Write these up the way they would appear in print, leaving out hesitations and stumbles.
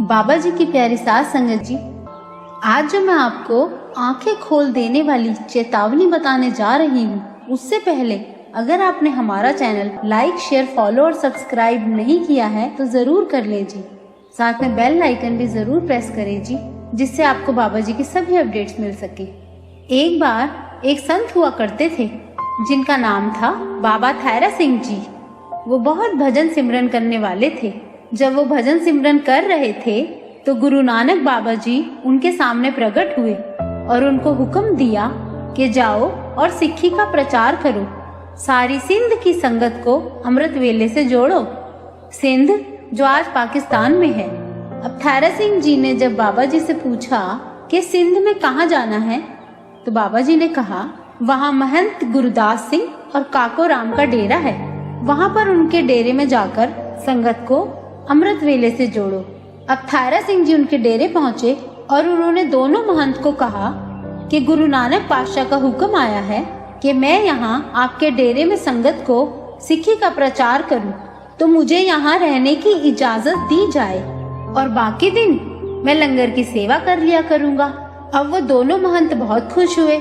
बाबा जी की प्यारी सास संगत जी, आज जो मैं आपको आंखें खोल देने वाली चेतावनी बताने जा रही हूँ, उससे पहले अगर आपने हमारा चैनल लाइक, शेयर, फॉलो और सब्सक्राइब नहीं किया है तो जरूर कर लीजिए। साथ में बेल आइकन भी जरूर प्रेस करें जी, जिससे आपको बाबा जी की सभी अपडेट्स मिल सके। एक बार एक संत हुआ करते थे जिनका नाम था बाबा थायरा सिंह जी। वो बहुत भजन सिमरन करने वाले थे। जब वो भजन सिमरन कर रहे थे तो गुरु नानक बाबा जी उनके सामने प्रकट हुए और उनको हुक्म दिया कि जाओ और सिक्खी का प्रचार करो, सारी सिंध की संगत को अमृत वेले से जोड़ो। सिंध जो आज पाकिस्तान में है। अब थायरा सिंह जी ने जब बाबा जी से पूछा कि सिंध में कहाँ जाना है, तो बाबा जी ने कहा वहाँ महंत गुरुदास सिंह और काको राम का डेरा है, वहाँ पर उनके डेरे में जाकर संगत को अमृत वेले से जोड़ो। अब थायरा सिंह जी उनके डेरे पहुँचे और उन्होंने दोनों महंत को कहा कि गुरु नानक पातशाह का हुक्म आया है कि मैं यहाँ आपके डेरे में संगत को सिक्खी का प्रचार करूँ, तो मुझे यहाँ रहने की इजाजत दी जाए और बाकी दिन मैं लंगर की सेवा कर लिया करूँगा। अब वो दोनों महंत बहुत खुश हुए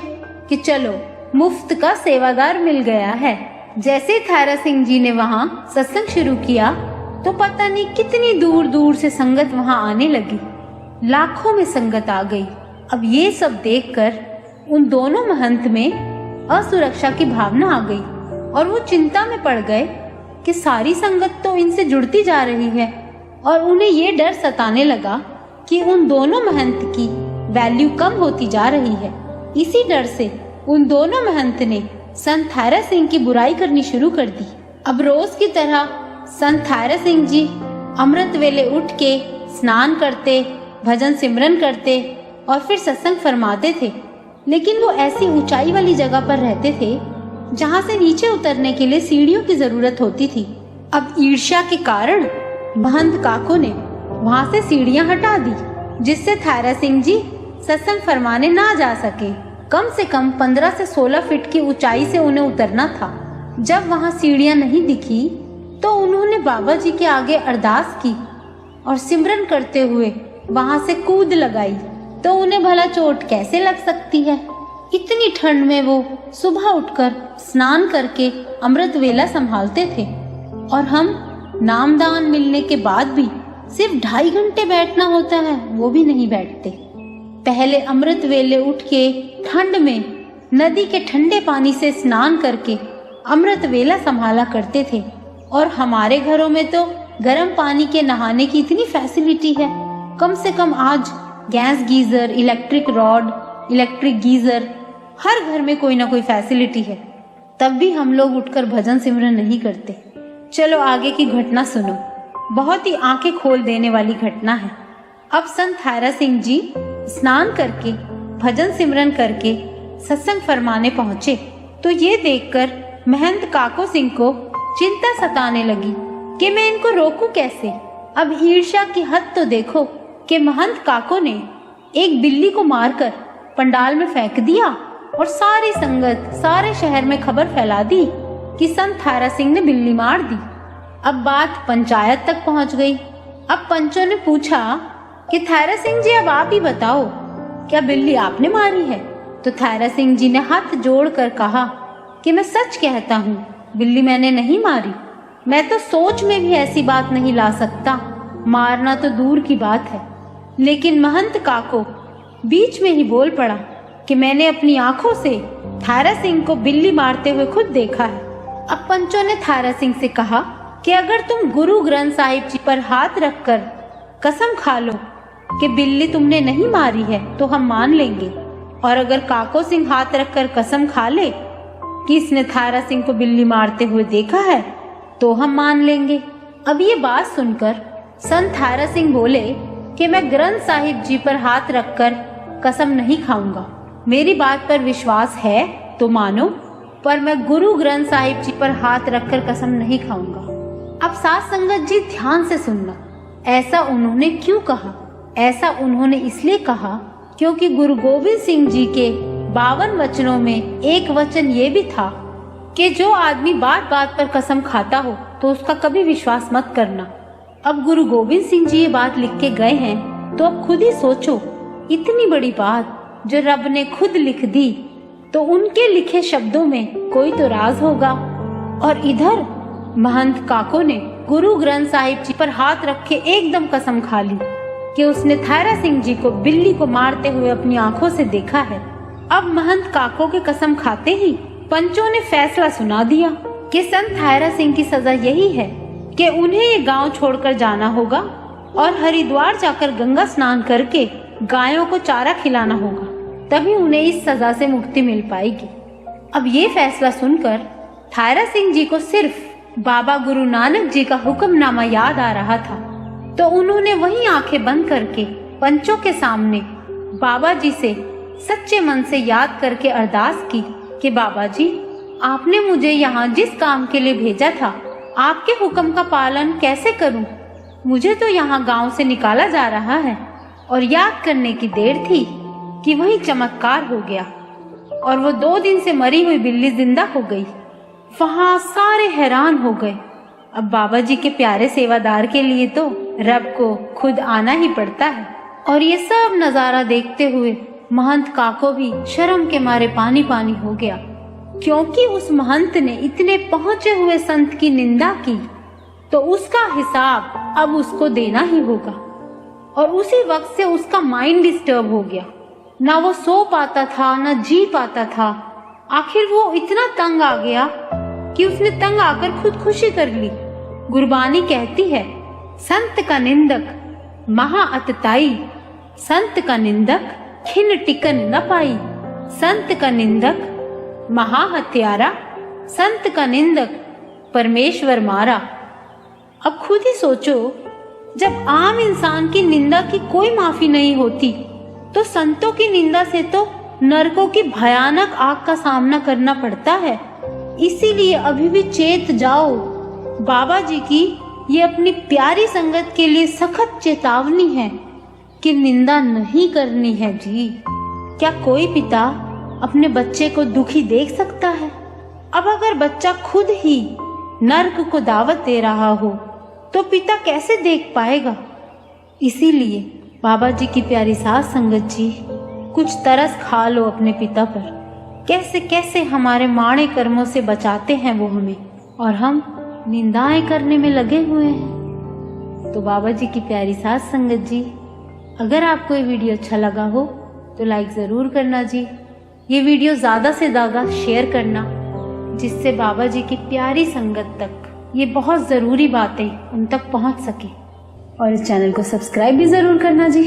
कि चलो मुफ्त का सेवागार मिल गया है। जैसे ही थायरा सिंह जी ने वहाँ सत्संग शुरू किया तो पता नहीं कितनी दूर दूर से संगत वहाँ आने लगी। लाखों में संगत आ गई। अब ये सब देखकर उन दोनों महंत में असुरक्षा की भावना आ गई और वो चिंता में पड़ गए कि सारी संगत तो इनसे जुड़ती जा रही है और उन्हें ये डर सताने लगा कि उन दोनों महंत की वैल्यू कम होती जा रही है। इसी डर से उन दोनों महंत ने संत थायरा सिंह की बुराई करनी शुरू कर दी। अब रोज की तरह संत थायरा सिंह जी अमृत वेले उठ के स्नान करते, भजन सिमरन करते और फिर सत्संग फरमाते थे। लेकिन वो ऐसी ऊंचाई वाली जगह पर रहते थे जहाँ से नीचे उतरने के लिए सीढ़ियों की जरूरत होती थी। अब ईर्ष्या के कारण महंत काको ने वहाँ से सीढ़ियाँ हटा दी, जिससे थायरा सिंह जी सत्संग फरमाने ना जा सके। कम से कम 15 से 16 फीट की ऊंचाई से उन्हें उतरना था। जब वहाँ सीढ़ियाँ नहीं दिखी तो उन्होंने बाबा जी के आगे अरदास की और सिमरन करते हुए वहाँ से कूद लगाई। तो उन्हें भला चोट कैसे लग सकती है। इतनी ठंड में वो सुबह उठकर स्नान करके अमृत वेला संभालते थे और हम नामदान मिलने के बाद भी सिर्फ 2.5 घंटे बैठना होता है, वो भी नहीं बैठते। पहले अमृत वेले उठ के ठंड में नदी के ठंडे पानी से स्नान करके अमृत वेला संभाला करते थे। और हमारे घरों में तो गर्म पानी के नहाने की इतनी फैसिलिटी है। कम से कम आज gas geyser, electric rod, electric geyser, हर घर में कोई ना कोई फैसिलिटी है। तब भी हम लोग उठकर भजन सिमरन नहीं करते। चलो आगे की घटना सुनो। बहुत ही आंखें खोल देने वाली घटना है। अब संत थायरा सिंह जी स्नान करके भजन सिमरन करके सत्संग फरमाने पहुंचे तो ये देखकर महंत काको सिंह को चिंता सताने लगी कि मैं इनको रोकूं कैसे। अब ईर्ष्या की हद तो देखो कि महंत काको ने एक बिल्ली को मारकर पंडाल में फेंक दिया और सारी संगत, सारे शहर में खबर फैला दी कि संत थायरा सिंह ने बिल्ली मार दी। अब बात पंचायत तक पहुंच गई। अब पंचों ने पूछा कि थायरा सिंह जी अब आप ही बताओ, क्या बिल्ली आपने मारी है? तो थायरा सिंह जी ने हाथ जोड़कर कहा कि मैं सच कहता हूँ, बिल्ली मैंने नहीं मारी। मैं तो सोच में भी ऐसी बात नहीं ला सकता, मारना तो दूर की बात है। लेकिन महंत काको बीच में ही बोल पड़ा कि मैंने अपनी आंखों से थायरा सिंह को बिल्ली मारते हुए खुद देखा है। अब पंचों ने थायरा सिंह से कहा कि अगर तुम गुरु ग्रंथ साहिब जी पर हाथ रखकर कसम खा लो कि बिल्ली तुमने नहीं मारी है तो हम मान लेंगे, और अगर काको सिंह हाथ रखकर कसम खा ले कि इसने थायरा सिंह को बिल्ली मारते हुए देखा है तो हम मान लेंगे। अब ये बात सुनकर संत थायरा सिंह बोले कि मैं ग्रंथ साहिब जी पर हाथ रखकर कसम नहीं खाऊंगा। मेरी बात पर विश्वास है तो मानो, पर मैं गुरु ग्रंथ साहिब जी पर हाथ रखकर कसम नहीं खाऊंगा। अब साथ संगत जी ध्यान से सुनना। ऐसा उन्होंने क्यों कहा? ऐसा उन्होंने इसलिए कहा क्योंकि गुरु गोविंद सिंह जी के 52 वचनों में एक वचन ये भी था कि जो आदमी बात बात पर कसम खाता हो तो उसका कभी विश्वास मत करना। अब गुरु गोविंद सिंह जी ये बात लिख के गए हैं, तो अब खुद ही सोचो, इतनी बड़ी बात जो रब ने खुद लिख दी, तो उनके लिखे शब्दों में कोई तो राज होगा। और इधर महंत काको ने गुरु ग्रंथ साहिब जी पर हाथ रख के एकदम कसम खा ली कि उसने थायरा सिंह जी को बिल्ली को मारते हुए अपनी आंखों से देखा है। अब महंत काको के कसम खाते ही पंचों ने फैसला सुना दिया कि संत थायरा सिंह की सजा यही है कि उन्हें ये गांव छोड़कर जाना होगा और हरिद्वार जाकर गंगा स्नान करके गायों को चारा खिलाना होगा, तभी उन्हें इस सजा से मुक्ति मिल पाएगी। अब ये फैसला सुनकर थायरा सिंह जी को सिर्फ बाबा गुरु नानक जी का हुक्मनामा याद आ रहा था, तो उन्होंने वहीं आंखें बंद करके पंचों के सामने बाबा जी से सच्चे मन से याद करके अरदास की कि बाबा जी, आपने मुझे यहाँ जिस काम के लिए भेजा था, आपके हुक्म का पालन कैसे करूं? मुझे तो यहाँ गांव से निकाला जा रहा है। और याद करने की देर थी कि वही चमत्कार हो गया और वो 2 दिन से मरी हुई बिल्ली जिंदा हो गई। वहाँ सारे हैरान हो गए। अब बाबा जी के प्यारे सेवादार के लिए तो रब को खुद आना ही पड़ता है। और ये सब नजारा देखते हुए महंत काको भी शर्म के मारे पानी पानी हो गया, क्योंकि उस महंत ने इतने पहुंचे हुए संत की निंदा की, तो उसका हिसाब अब उसको देना ही होगा। और उसी वक्त से उसका माइंड डिस्टर्ब हो गया, ना वो सो पाता था ना जी पाता था। आखिर वो इतना तंग आ गया कि उसने तंग आकर खुदकुशी कर ली। गुरबानी कहती है, संत का निंदक महा अतताई, संत का निंदक खिन टिकन न पाई, संत का निंदक महा हत्यारा, संत का निंदक परमेश्वर मारा। अब खुद ही सोचो, जब आम इंसान की निंदा की कोई माफी नहीं होती, तो संतों की निंदा से तो नरकों की भयानक आग का सामना करना पड़ता है। इसीलिए अभी भी चेत जाओ। बाबा जी की ये अपनी प्यारी संगत के लिए सख्त चेतावनी है कि निंदा नहीं करनी है जी। क्या कोई पिता अपने बच्चे को दुखी देख सकता है? अब अगर बच्चा खुद ही नर्क को दावत दे रहा हो, तो पिता कैसे देख पाएगा? इसीलिए बाबा जी की प्यारी सास संगत जी, कुछ तरस खा लो अपने पिता पर। कैसे कैसे हमारे माड़े कर्मों से बचाते हैं वो हमें, और हम निंदाएं करने में लगे हुए हैं। तो बाबा जी की प्यारी सास संगत जी, अगर आपको ये वीडियो अच्छा लगा हो तो लाइक ज़रूर करना जी। ये वीडियो ज़्यादा से ज़्यादा शेयर करना, जिससे बाबा जी की प्यारी संगत तक ये बहुत ज़रूरी बातें उन तक पहुंच सके। और इस चैनल को सब्सक्राइब भी ज़रूर करना जी।